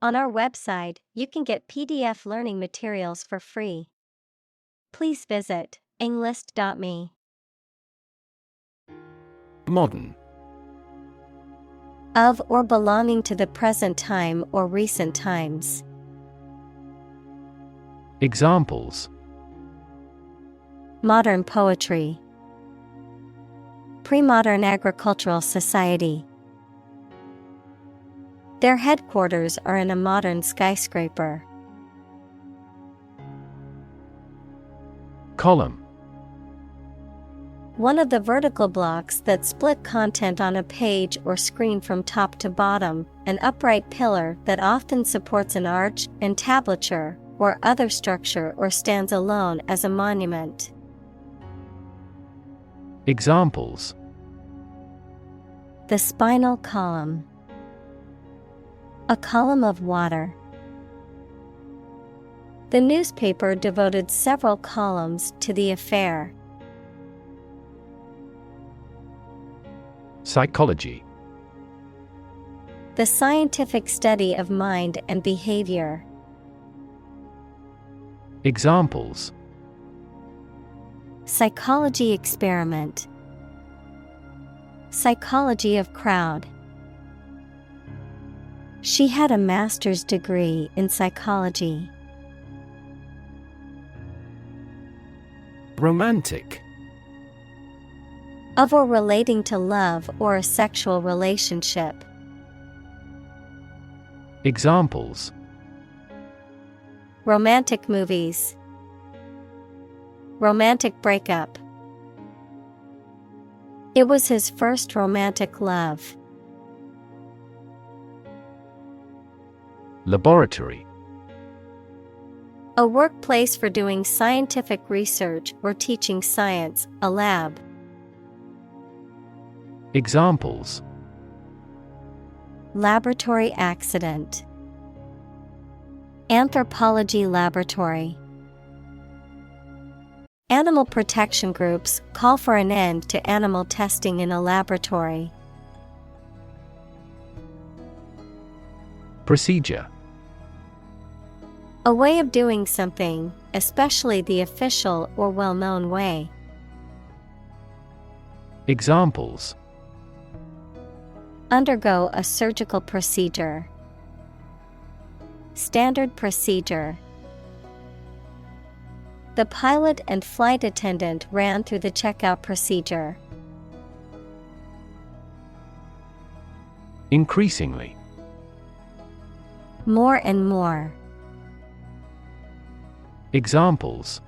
On our website, you can get PDF learning materials for free. Please visit englist.me. Modern. Of or belonging to the present time or recent times. Examples: Modern poetry. Pre-modern agricultural society. Their headquarters are in a modern skyscraper. Column. One of the vertical blocks that split content on a page or screen from top to bottom, an upright pillar that often supports an arch, entablature, or other structure or stands alone as a monument. Examples: The spinal column. A column of water. The newspaper devoted several columns to the affair. Psychology. The scientific study of mind and behavior. Examples: Psychology experiment. Psychology of crowd. She had a master's degree in psychology. Romantic. Of or relating to love or a sexual relationship. Examples: Romantic movies. Romantic breakup. It was his first romantic love. Laboratory. A workplace for doing scientific research or teaching science, a lab. Examples: Laboratory accident. Anthropology laboratory. Animal protection groups call for an end to animal testing in a laboratory. Procedure. A way of doing something, especially the official or well-known way. Examples: Undergo a surgical procedure. Standard procedure. The pilot and flight attendant ran through the checkout procedure. Increasingly. More and more. Examples: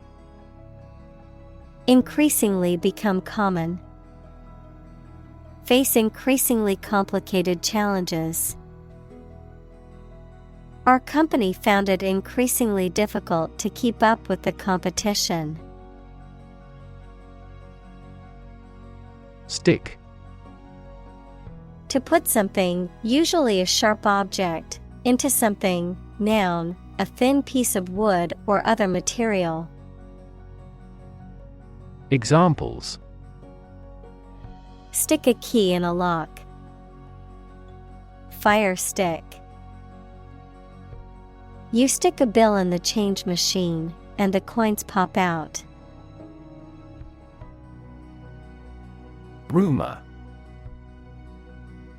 Increasingly become common. Face increasingly complicated challenges. Our company found it increasingly difficult to keep up with the competition. Stick. To put something, usually a sharp object, into something, noun, a thin piece of wood or other material. Examples: Stick a key in a lock. Fire stick. You stick a bill in the change machine, and the coins pop out. Rumor.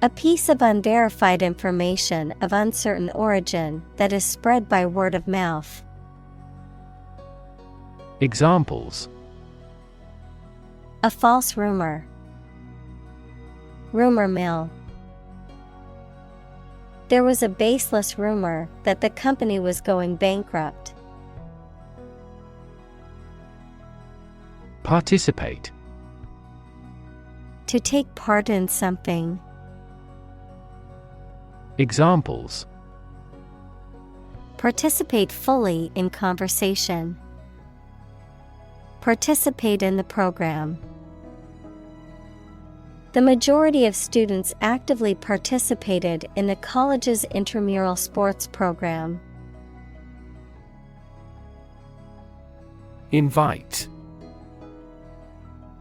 A piece of unverified information of uncertain origin that is spread by word of mouth. Examples: A false rumor. Rumor mill. There was a baseless rumor that the company was going bankrupt. Participate. To take part in something. Examples: Participate fully in conversation. Participate in the program. The majority of students actively participated in the college's intramural sports program. Invite.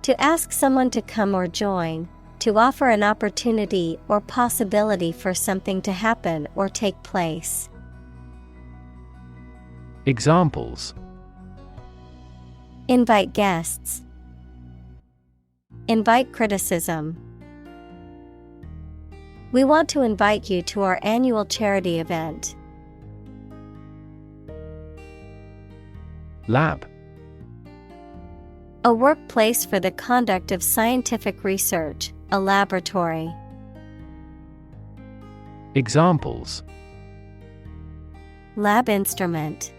To ask someone to come or join, to offer an opportunity or possibility for something to happen or take place. Examples: invite guests, invite criticism. We want to invite you to our annual charity event. Lab. A workplace for the conduct of scientific research, a laboratory. Examples: Lab instrument,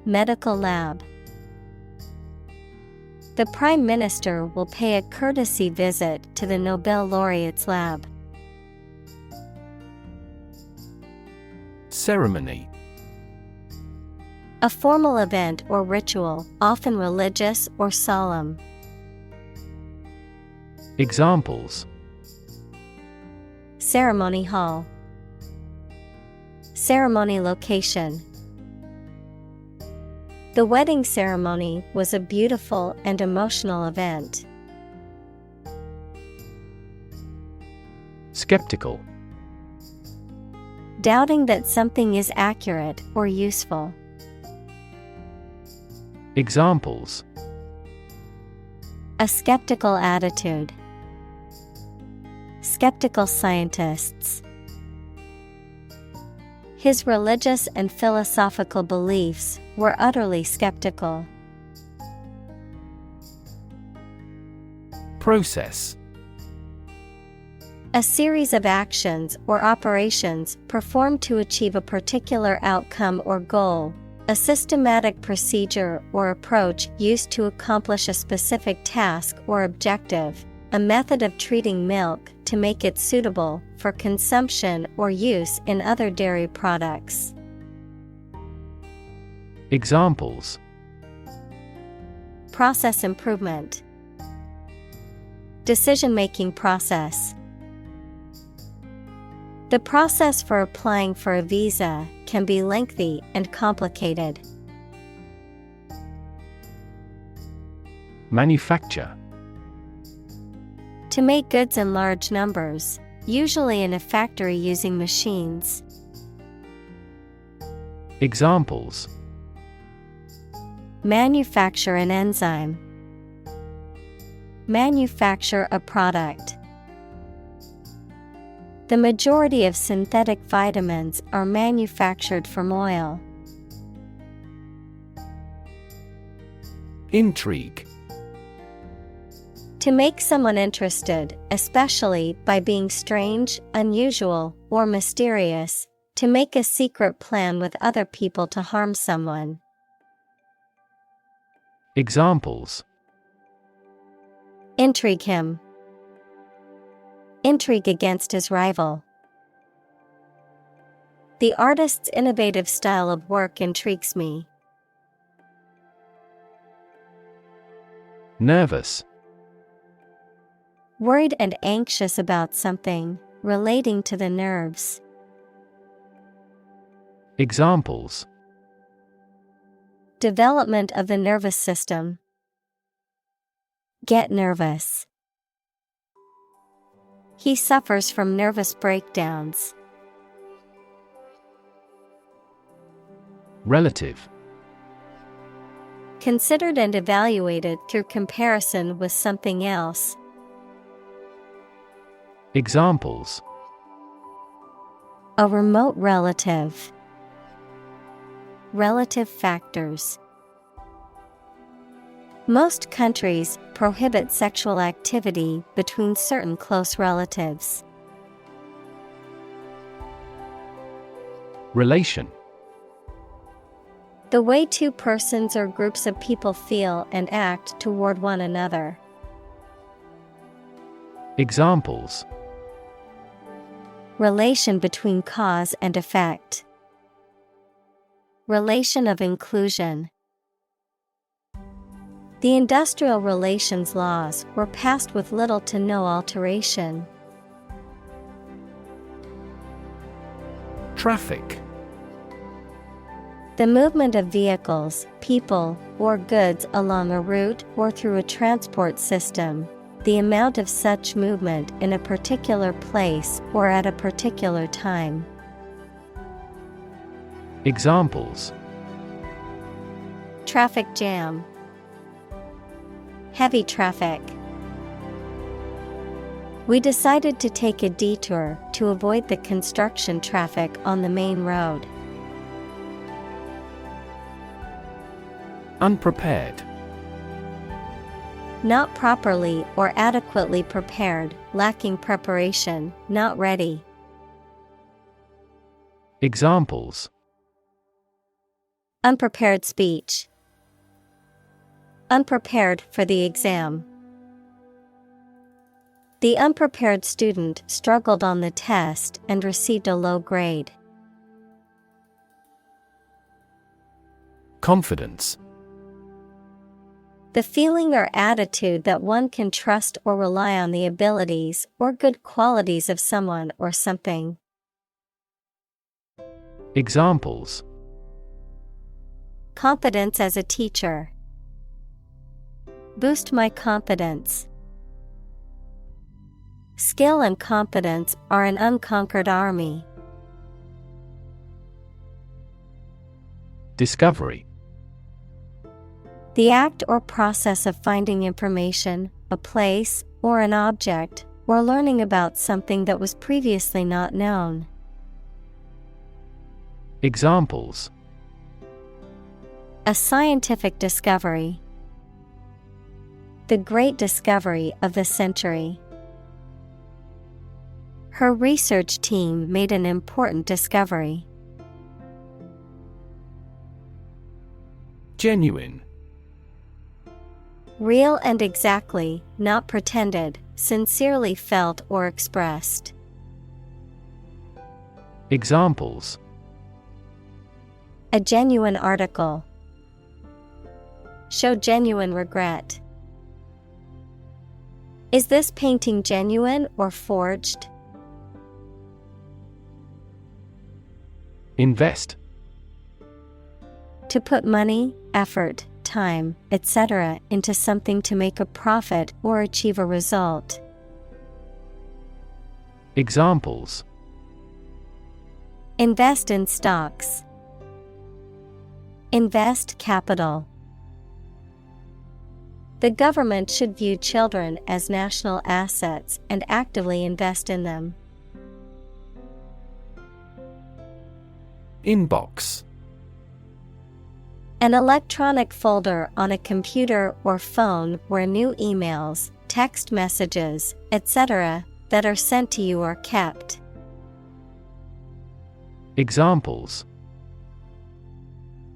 medical lab. The Prime Minister will pay a courtesy visit to the Nobel laureate's lab. Ceremony. A formal event or ritual, often religious or solemn. Examples: Ceremony hall, ceremony location. The wedding ceremony was a beautiful and emotional event. Skeptical. Doubting that something is accurate or useful. Examples: A skeptical attitude. Skeptical scientists. His religious and philosophical beliefs were utterly skeptical. Process. A series of actions or operations performed to achieve a particular outcome or goal. A systematic procedure or approach used to accomplish a specific task or objective. A method of treating milk to make it suitable for consumption or use in other dairy products. Examples: Process improvement. Decision-making process. The process for applying for a visa can be lengthy and complicated. Manufacture. To make goods in large numbers, usually in a factory using machines. Examples: Manufacture an enzyme. Manufacture a product. The majority of synthetic vitamins are manufactured from oil. Intrigue. To make someone interested, especially by being strange, unusual, or mysterious. To make a secret plan with other people to harm someone. Examples: Intrigue him. Intrigue against his rival. The artist's innovative style of work intrigues me. Nervous. Worried and anxious about something, relating to the nerves. Examples: Development of the nervous system. Get nervous. He suffers from nervous breakdowns. Relative. Considered and evaluated through comparison with something else. Examples: A remote relative. Relative factors. Most countries prohibit sexual activity between certain close relatives. Relation. The way two persons or groups of people feel and act toward one another. Examples: Relation between cause and effect. Relation of inclusion. The industrial relations laws were passed with little to no alteration. Traffic. The movement of vehicles, people, or goods along a route or through a transport system. The amount of such movement in a particular place or at a particular time. Examples: traffic jam, heavy traffic. We decided to take a detour to avoid the construction traffic on the main road. Unprepared. Not properly or adequately prepared, lacking preparation, not ready. Examples: unprepared speech, unprepared for the exam. The unprepared student struggled on the test and received a low grade. Confidence. The feeling or attitude that one can trust or rely on the abilities or good qualities of someone or something. Examples: confidence as a teacher. Boost my confidence. Skill and competence are an unconquered army. Discovery. The act or process of finding information, a place, or an object, or learning about something that was previously not known. Examples: a scientific discovery. The great discovery of the century. Her research team made an important discovery. Genuine. Real and exactly, not pretended, sincerely felt or expressed. Examples: a genuine article. Show genuine regret. Is this painting genuine or forged? Invest. To put money, effort, time, etc. into something to make a profit or achieve a result. Examples: invest in stocks. Invest capital. The government should view children as national assets and actively invest in them. Inbox. An electronic folder on a computer or phone where new emails, text messages, etc. that are sent to you are kept. Examples: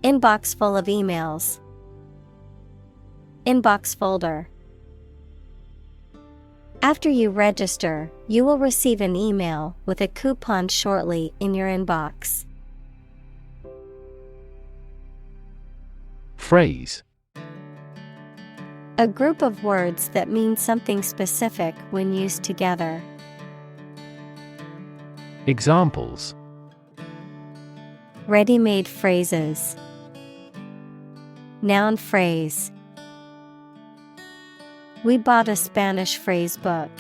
inbox full of emails. Inbox folder. After you register, you will receive an email with a coupon shortly in your inbox. Phrase. A group of words that mean something specific when used together. Examples: ready-made phrases. Noun phrase. We bought a Spanish phrase book.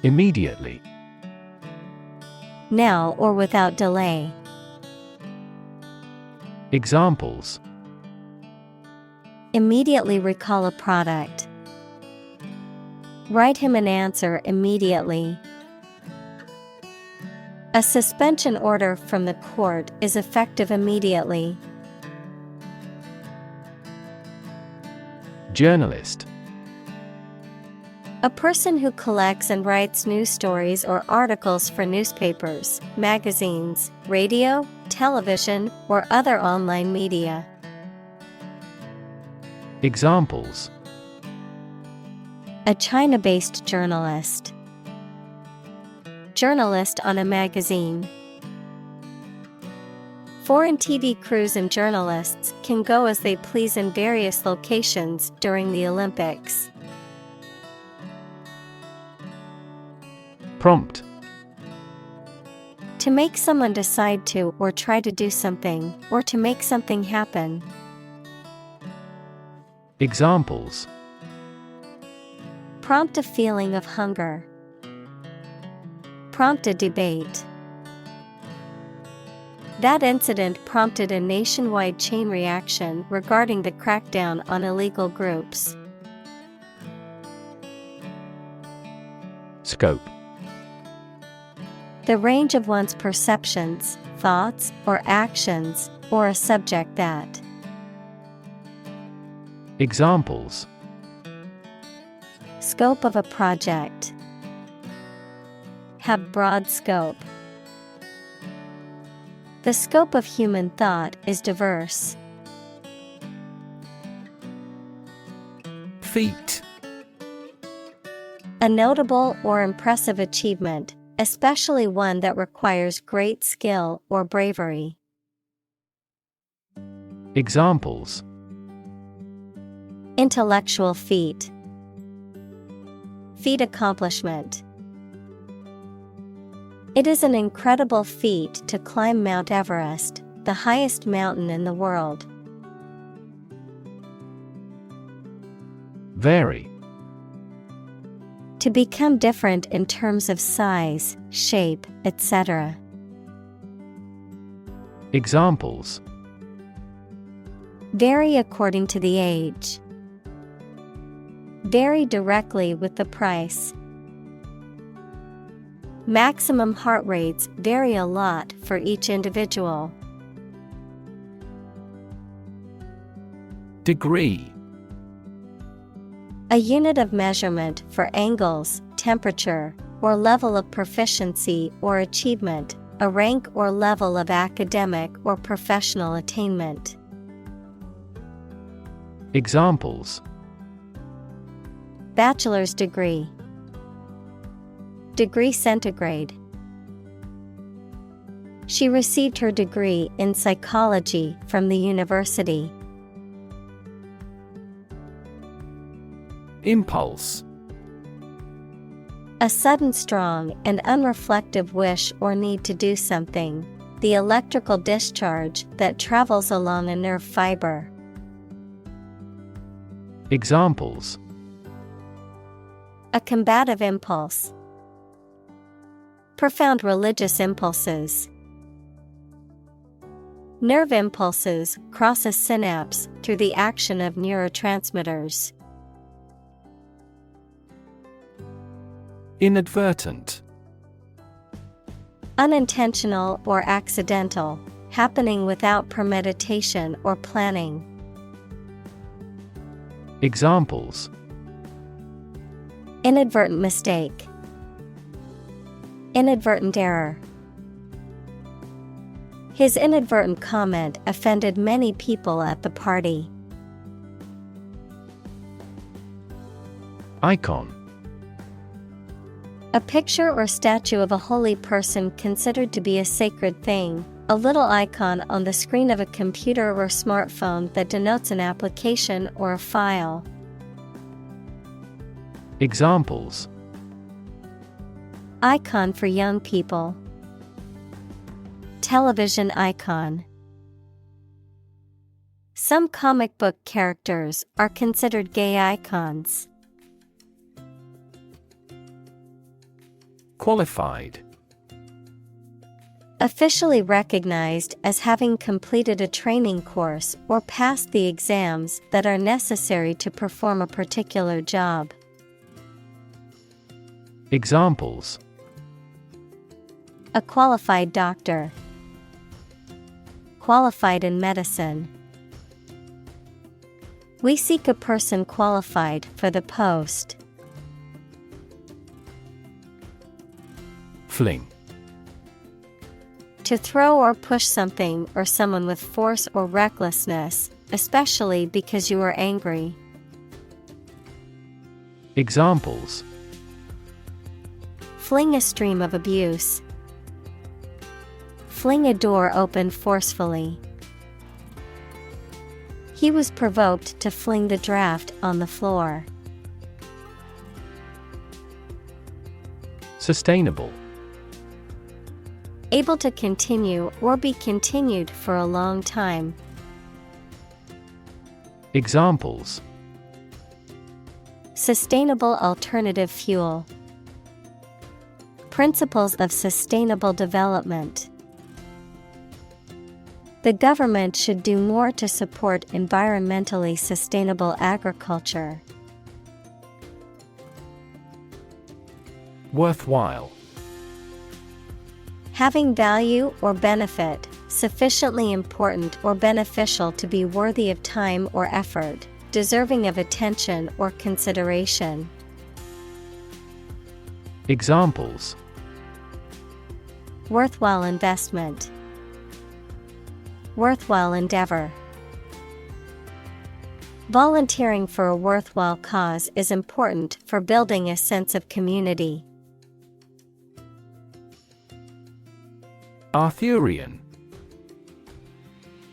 Immediately. Now or without delay. Examples: immediately recall a product. Write him an answer immediately. A suspension order from the court is effective immediately. Journalist. A person who collects and writes news stories or articles for newspapers, magazines, radio, television, or other online media. Examples: a China-based journalist. Journalist on a magazine. Foreign TV crews and journalists can go as they please in various locations during the Olympics. Prompt. To make someone decide to or try to do something, or to make something happen. Examples: prompt a feeling of hunger. Prompt a debate. That incident prompted a nationwide chain reaction regarding the crackdown on illegal groups. Scope. The range of one's perceptions, thoughts, or actions, or a subject that. Examples. Scope of a project. Have broad scope. The scope of human thought is diverse. Feat. A notable or impressive achievement, especially one that requires great skill or bravery. Examples. Intellectual feat. Feat accomplishment. It is an incredible feat to climb Mount Everest, the highest mountain in the world. Vary. To become different in terms of size, shape, etc. Examples. Vary according to the age. Vary directly with the price. Maximum heart rates vary a lot for each individual. Degree. A unit of measurement for angles, temperature, or level of proficiency or achievement, a rank or level of academic or professional attainment. Examples. Bachelor's degree. Degree centigrade. She received her degree in psychology from the university. Impulse. A sudden strong and unreflective wish or need to do something. The electrical discharge that travels along a nerve fiber. Examples. A combative impulse. Profound religious impulses. Nerve impulses cross a synapse through the action of neurotransmitters. Inadvertent. Unintentional or accidental, happening without premeditation or planning. Examples. Inadvertent mistake. Inadvertent error. His inadvertent comment offended many people at the party. Icon. A picture or statue of a holy person considered to be a sacred thing, a little icon on the screen of a computer or smartphone that denotes an application or a file. Examples. Icon for young people. Television icon. Some comic book characters are considered gay icons. Qualified. Officially recognized as having completed a training course or passed the exams that are necessary to perform a particular job. Examples. A qualified doctor. Qualified in medicine. We seek a person qualified for the post. Fling. To throw or push something or someone with force or recklessness, especially because you are angry. Examples. Fling a stream of abuse. Fling a door open forcefully. He was provoked to fling the draft on the floor. Sustainable. Able to continue or be continued for a long time. Examples. Sustainable alternative fuel. Principles of sustainable development. The government should do more to support environmentally sustainable agriculture. Worthwhile. Having value or benefit, sufficiently important or beneficial to be worthy of time or effort, deserving of attention or consideration. Examples: Worthwhile investment. Worthwhile endeavor. Volunteering for a worthwhile cause is important for building a sense of community. Arthurian.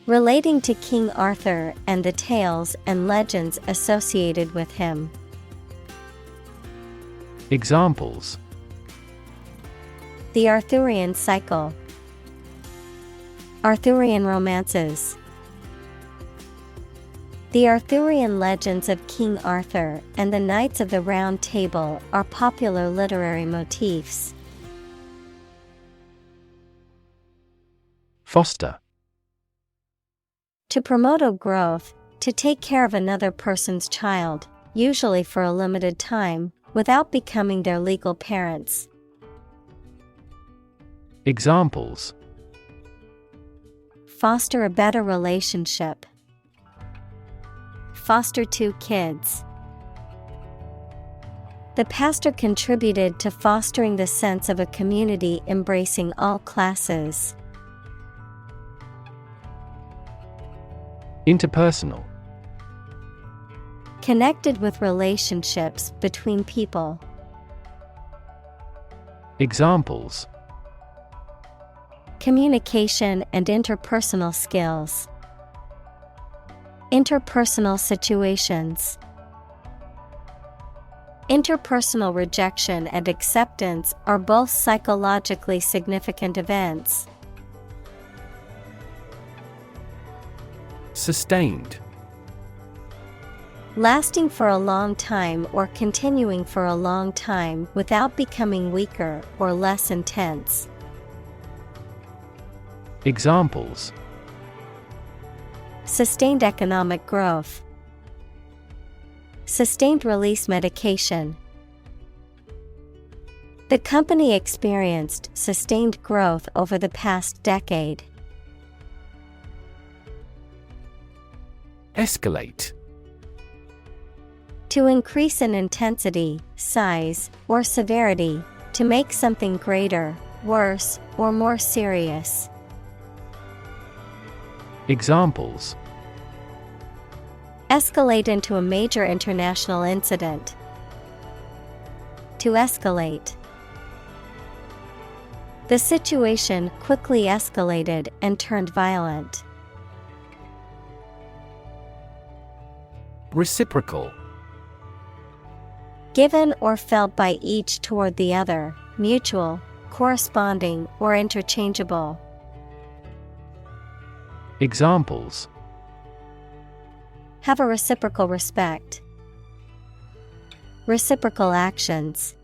Relating to King Arthur and the tales and legends associated with him. Examples: The Arthurian cycle. Arthurian romances. The Arthurian legends of King Arthur and the Knights of the Round Table are popular literary motifs. Foster. To promote a growth, to take care of another person's child, usually for a limited time, without becoming their legal parents. Examples: Foster a better relationship. Foster 2 kids. The pastor contributed to fostering the sense of a community embracing all classes. Interpersonal. Connected with relationships between people. Examples: Communication and interpersonal skills. Interpersonal situations. Interpersonal rejection and acceptance are both psychologically significant events. Sustained. Lasting for a long time or continuing for a long time without becoming weaker or less intense. Examples: Sustained economic growth. Sustained release medication. The company experienced sustained growth over the past decade. Escalate. To increase in intensity, size, or severity, to make something greater, worse, or more serious. Examples: Escalate into a major international incident. To escalate. The situation quickly escalated and turned violent. Reciprocal. Given or felt by each toward the other, mutual, corresponding, or interchangeable. Examples: Have a reciprocal respect. Reciprocal actions.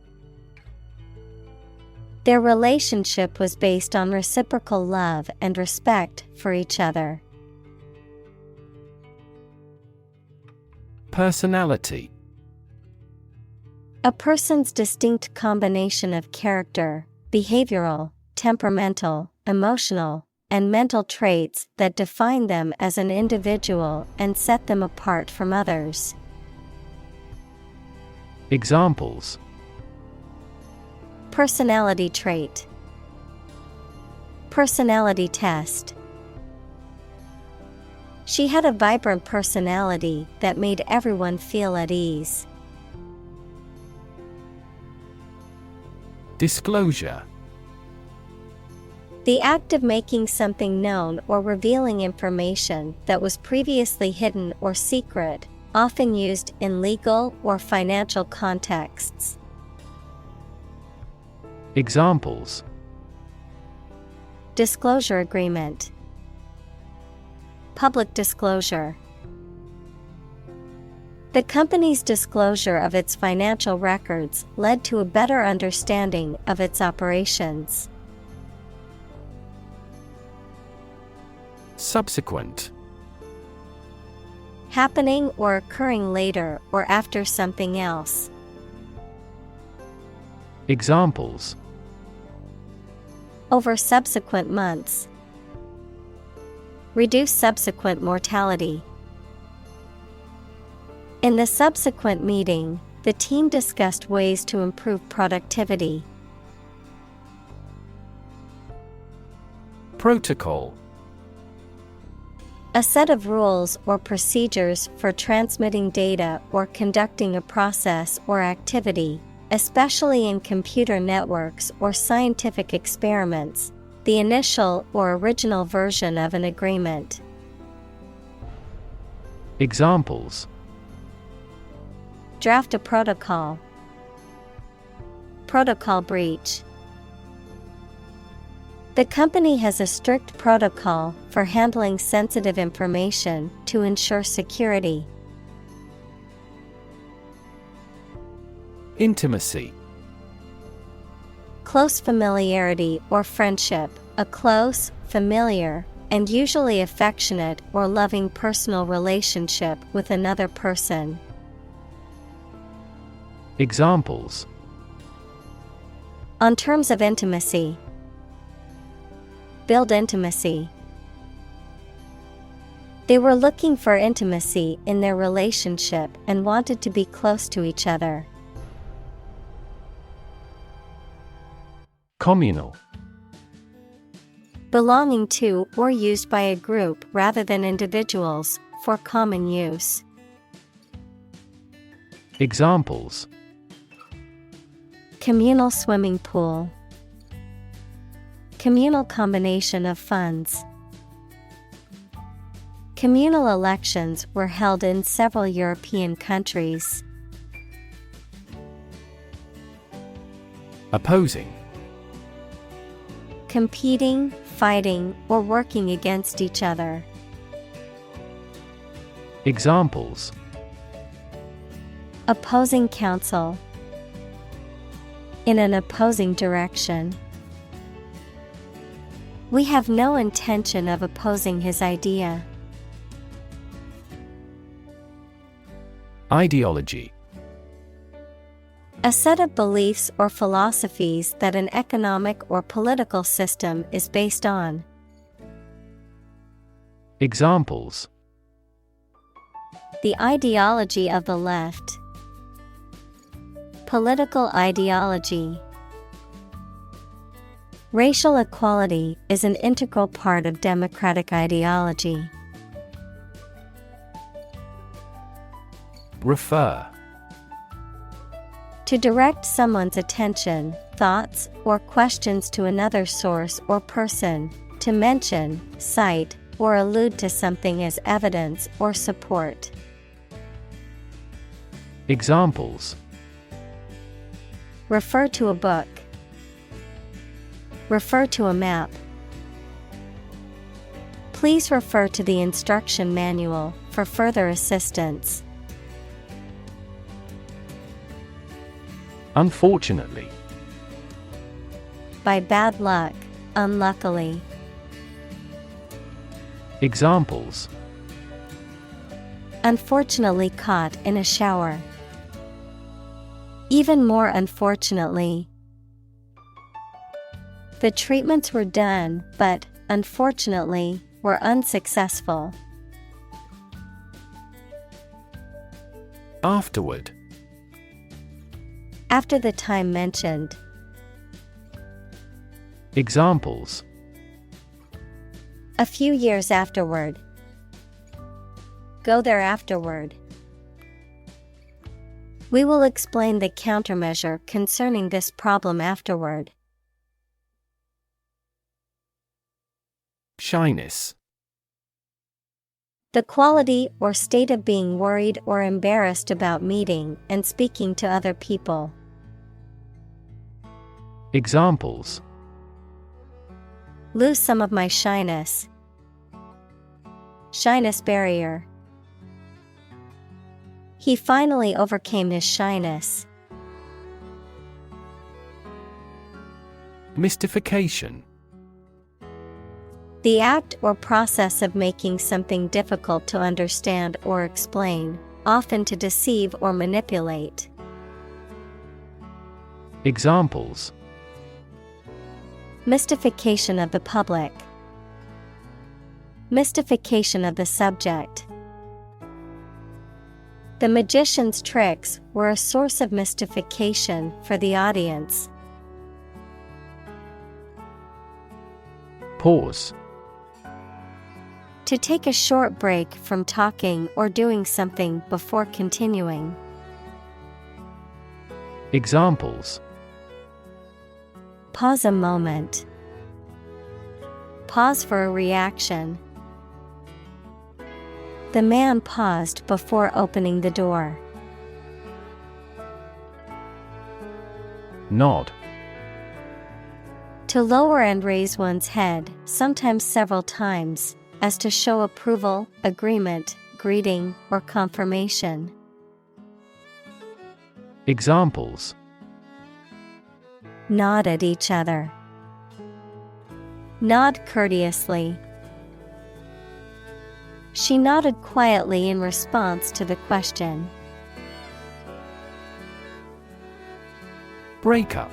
Their relationship was based on reciprocal love and respect for each other. Personality. A person's distinct combination of character, behavioral, temperamental, emotional, and mental traits that define them as an individual and set them apart from others. Examples: Personality trait. Personality test. She had a vibrant personality that made everyone feel at ease. Disclosure. The act of making something known or revealing information that was previously hidden or secret, often used in legal or financial contexts. Examples: Disclosure agreement. Public disclosure. The company's disclosure of its financial records led to a better understanding of its operations. Subsequent. Happening or occurring later or after something else. Examples. Over subsequent months. Reduce subsequent mortality. In the subsequent meeting, the team discussed ways to improve productivity. Protocol. A set of rules or procedures for transmitting data or conducting a process or activity, especially in computer networks or scientific experiments, the initial or original version of an agreement. Examples. Draft a protocol. Protocol breach. The company has a strict protocol for handling sensitive information to ensure security. Intimacy. Close familiarity or friendship, a close, familiar, and usually affectionate or loving personal relationship with another person. Examples. On terms of intimacy. Build intimacy. They were looking for intimacy in their relationship and wanted to be close to each other. Communal. Belonging to or used by a group rather than individuals, for common use. Examples. Communal swimming pool. Communal combination of funds. Communal elections were held in several European countries. Opposing. Competing, fighting, or working against each other. Examples. Opposing counsel. In an opposing direction. We have no intention of opposing his idea. Ideology. A set of beliefs or philosophies that an economic or political system is based on. Examples. The ideology of the left. Political ideology. Racial equality is an integral part of democratic ideology. Refer. To direct someone's attention, thoughts, or questions to another source or person, to mention, cite, or allude to something as evidence or support. Examples. Refer to a book. Refer to a map. Please refer to the instruction manual for further assistance. Unfortunately. By bad luck, unluckily. Examples. Unfortunately caught in a shower. Even more unfortunately. The treatments were done, but, unfortunately, were unsuccessful. Afterward. After the time mentioned. Examples. A few years afterward. Go there afterward. We will explain the countermeasure concerning this problem afterward. Shyness. The quality or state of being worried or embarrassed about meeting and speaking to other people. Examples. Lose some of my shyness. Shyness barrier. He finally overcame his shyness. Mystification. The act or process of making something difficult to understand or explain, often to deceive or manipulate. Examples: Mystification of the public. Mystification of the subject. The magician's tricks were a source of mystification for the audience. Pause. To take a short break from talking or doing something before continuing. Examples: Pause a moment. Pause for a reaction. The man paused before opening the door. Nod. To lower and raise one's head, sometimes several times, as to show approval, agreement, greeting, or confirmation. Examples: Nod at each other. Nod courteously. She nodded quietly in response to the question. Breakup.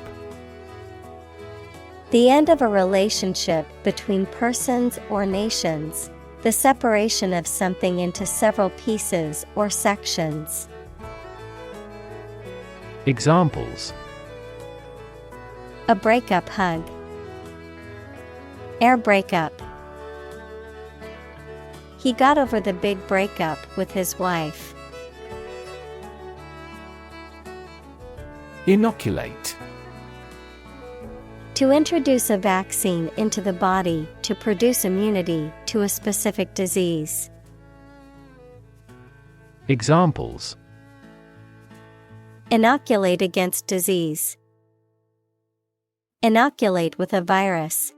The end of a relationship between persons or nations, the separation of something into several pieces or sections. Examples: A breakup hug. Air breakup. He got over the big breakup with his wife. Inoculate. To introduce a vaccine into the body to produce immunity to a specific disease. Examples: Inoculate against disease. Inoculate with a virus.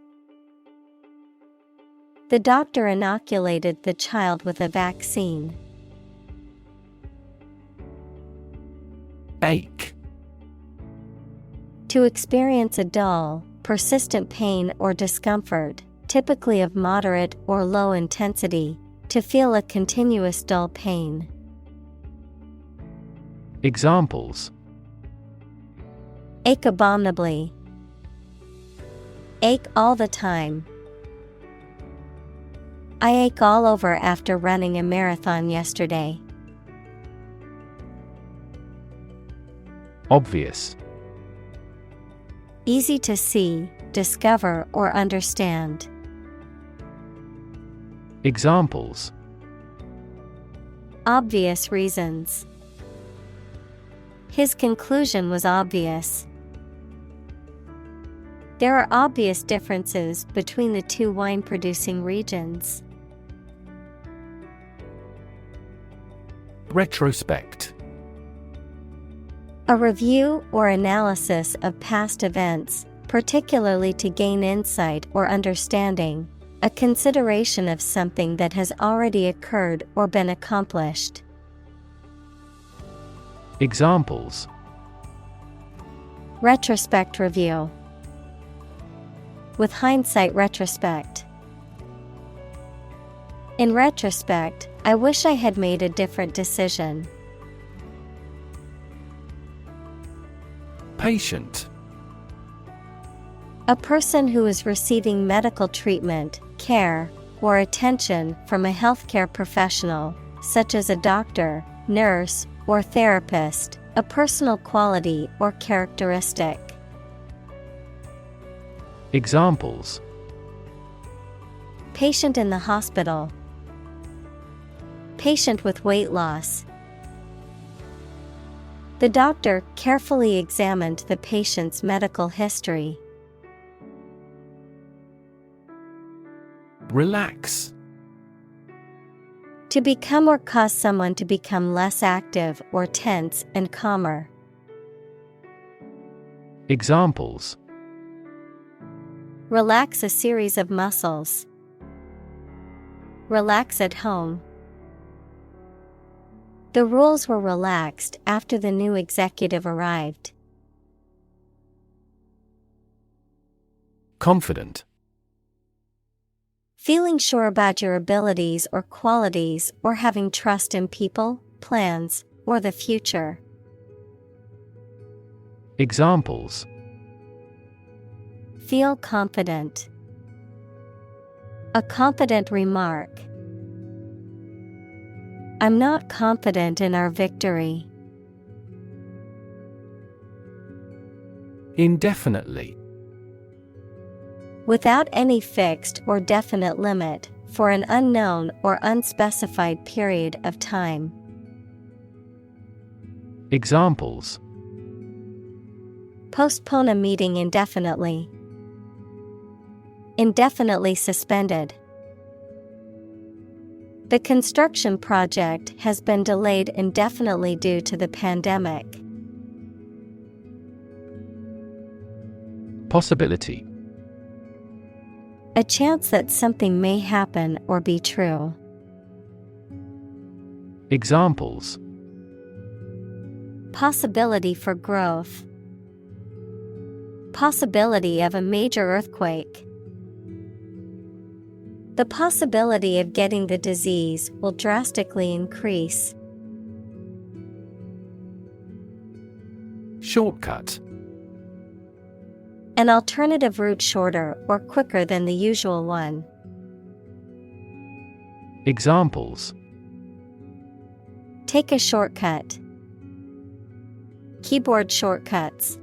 The doctor inoculated the child with a vaccine. Ache. To experience a dull, persistent pain or discomfort, typically of moderate or low intensity, to feel a continuous dull pain. Examples: Ache abominably. Ache all the time. I ache all over after running a marathon yesterday. Obvious. Easy to see, discover, or understand. Examples: Obvious reasons. His conclusion was obvious. There are obvious differences between the two wine-producing regions. Retrospect. A review or analysis of past events, particularly to gain insight or understanding, a consideration of something that has already occurred or been accomplished. Examples: Retrospect review. With hindsight retrospect. In retrospect, I wish I had made a different decision. Patient. A person who is receiving medical treatment, care, or attention from a healthcare professional, such as a doctor, nurse, or therapist, a personal quality or characteristic. Examples: Patient in the hospital. Patient with weight loss. The doctor carefully examined the patient's medical history. Relax. To become or cause someone to become less active or tense and calmer. Examples: Relax a series of muscles. Relax at home. The rules were relaxed after the new executive arrived. Confident. Feeling sure about your abilities or qualities, or having trust in people, plans, or the future. Examples: Feel confident. A confident remark. I'm not confident in our victory. Indefinitely. Without any fixed or definite limit, for an unknown or unspecified period of time. Examples: Postpone a meeting indefinitely. Indefinitely suspended. The construction project has been delayed indefinitely due to the pandemic. Possibility. A chance that something may happen or be true. Examples: Possibility for growth. Possibility of a major earthquake. The possibility of getting the disease will drastically increase. Shortcut. An alternative route shorter or quicker than the usual one. Examples: Take a shortcut. Keyboard shortcuts.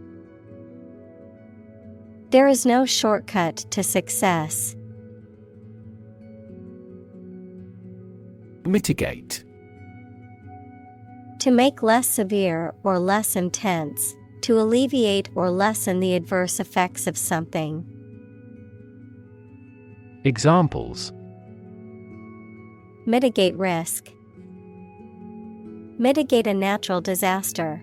There is no shortcut to success. Mitigate. To make less severe or less intense, to alleviate or lessen the adverse effects of something. Examples: Mitigate risk. Mitigate a natural disaster.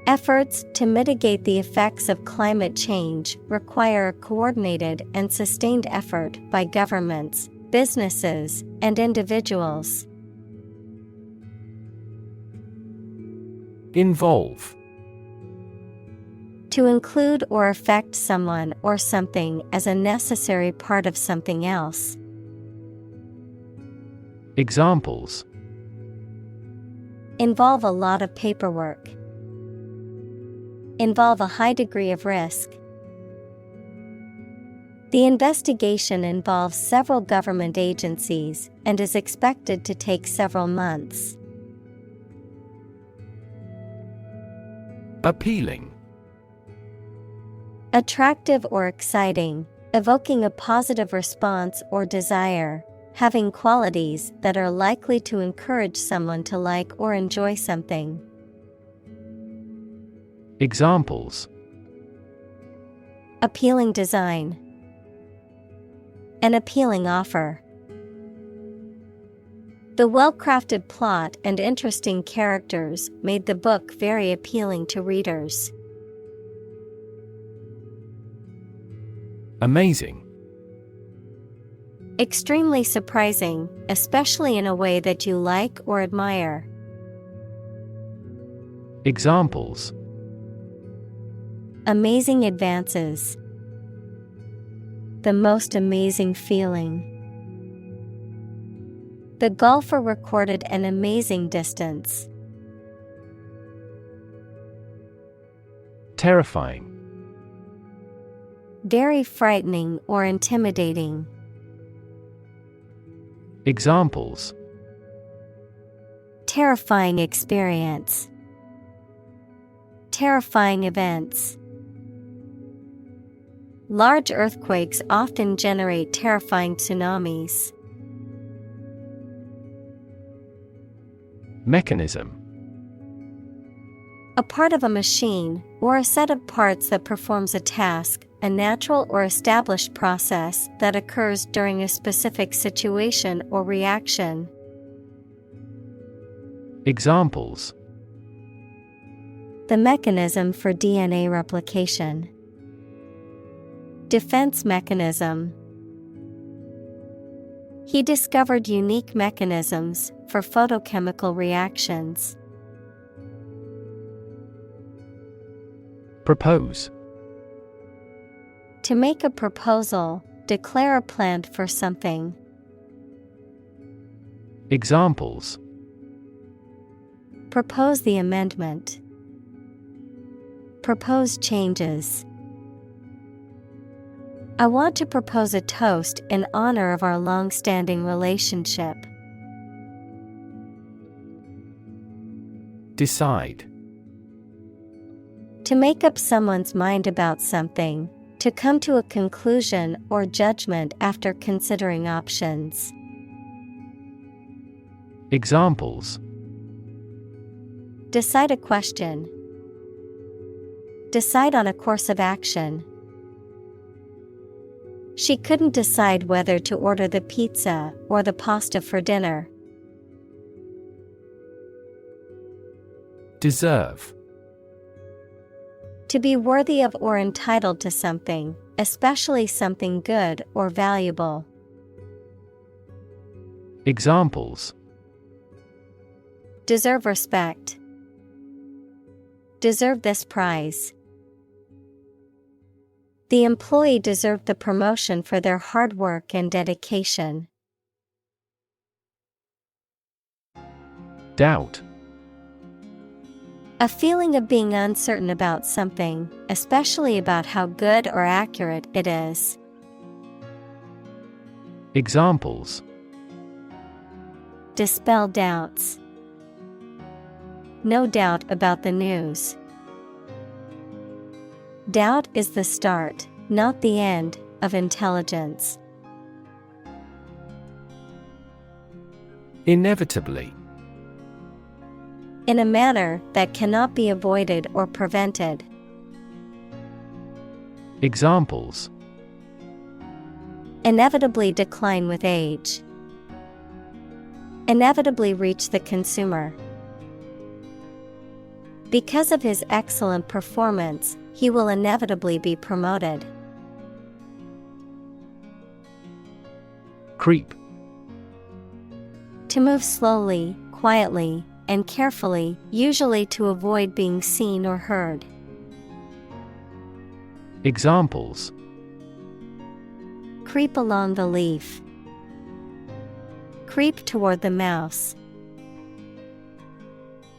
Efforts to mitigate the effects of climate change require a coordinated and sustained effort by governments, businesses, and individuals. Involve. To include or affect someone or something as a necessary part of something else. Examples: Involve a lot of paperwork. Involve a high degree of risk. The investigation involves several government agencies and is expected to take several months. Appealing. Attractive or exciting, evoking a positive response or desire, having qualities that are likely to encourage someone to like or enjoy something. Examples: Appealing design. An appealing offer. The well-crafted plot and interesting characters made the book very appealing to readers. Amazing. Extremely surprising, especially in a way that you like or admire. Examples: Amazing advances. The most amazing feeling. The golfer recorded an amazing distance. Terrifying. Very frightening or intimidating. Examples: Terrifying experience. Terrifying events. Large earthquakes often generate terrifying tsunamis. Mechanism. A part of a machine, or a set of parts that performs a task, a natural or established process that occurs during a specific situation or reaction. Examples: The mechanism for DNA replication. Defense mechanism. He discovered unique mechanisms for photochemical reactions. Propose. To make a proposal, declare a plan for something. Examples: Propose the amendment. Propose changes. I want to propose a toast in honor of our long-standing relationship. Decide. To make up someone's mind about something, to come to a conclusion or judgment after considering options. Examples: Decide a question. Decide on a course of action. She couldn't decide whether to order the pizza or the pasta for dinner. Deserve. To be worthy of or entitled to something, especially something good or valuable. Examples: Deserve respect. Deserve this prize. The employee deserved the promotion for their hard work and dedication. Doubt. A feeling of being uncertain about something, especially about how good or accurate it is. Examples: Dispel doubts. No doubt about the news. Doubt is the start, not the end, of intelligence. Inevitably. In a manner that cannot be avoided or prevented. Examples: Inevitably decline with age. Inevitably reach the consumer. Because of his excellent performance, he will inevitably be promoted. Creep. To move slowly, quietly, and carefully, usually to avoid being seen or heard. Examples: Creep along the leaf. Creep toward the mouse.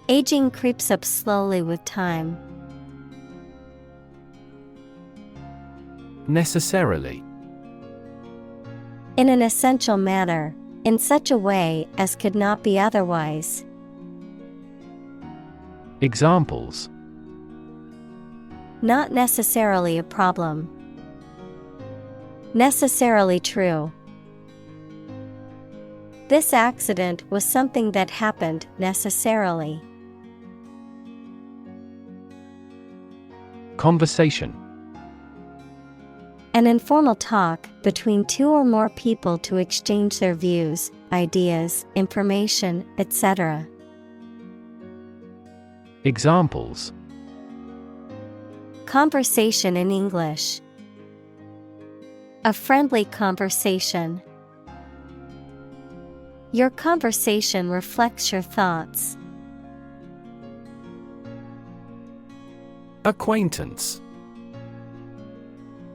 Aging creeps up slowly with time. Necessarily. In an essential manner, in such a way as could not be otherwise. Examples: Not necessarily a problem. Necessarily true. This accident was something that happened necessarily. Conversation. An informal talk between two or more people to exchange their views, ideas, information, etc. Examples: Conversation in English. A friendly conversation. Your conversation reflects your thoughts. Acquaintance.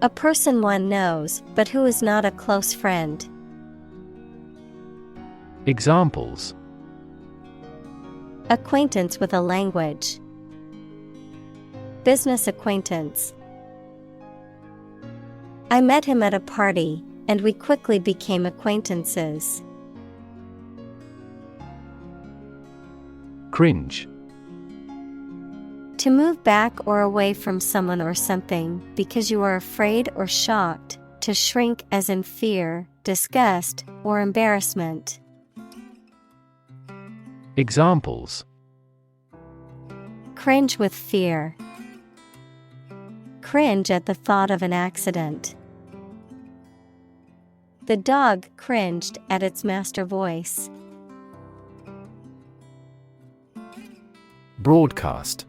A person one knows, but who is not a close friend. Examples: Acquaintance with a language. Business acquaintance. I met him at a party, and we quickly became acquaintances. Cringe. To move back or away from someone or something because you are afraid or shocked, to shrink as in fear, disgust, or embarrassment. Examples: Cringe with fear. Cringe at the thought of an accident. The dog cringed at its master's voice. Broadcast.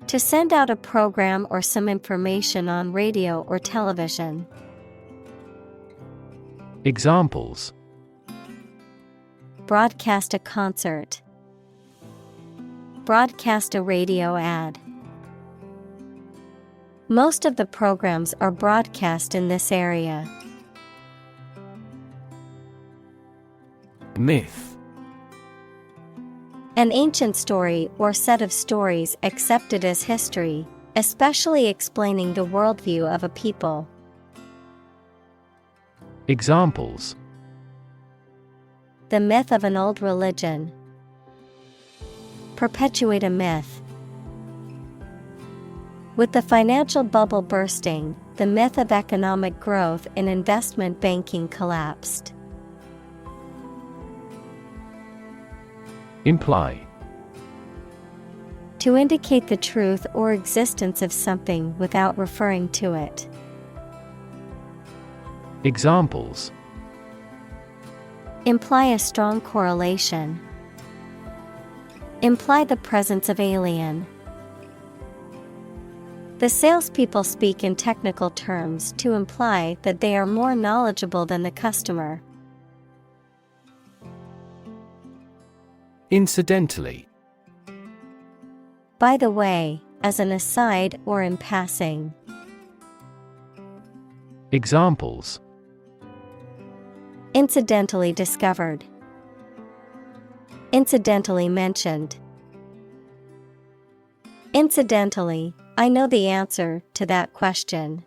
To send out a program or some information on radio or television. Examples: Broadcast a concert. Broadcast a radio ad. Most of the programs are broadcast in this area. Myth. An ancient story or set of stories accepted as history, especially explaining the worldview of a people. Examples: The myth of an old religion. Perpetuate a myth. With the financial bubble bursting, the myth of economic growth in investment banking collapsed. Imply. To indicate the truth or existence of something without referring to it. Examples: Imply a strong correlation. Imply the presence of alien. The salespeople speak in technical terms to imply that they are more knowledgeable than the customer. Incidentally. By the way, as an aside or in passing. Examples: Incidentally discovered. Incidentally mentioned. Incidentally, I know the answer to that question.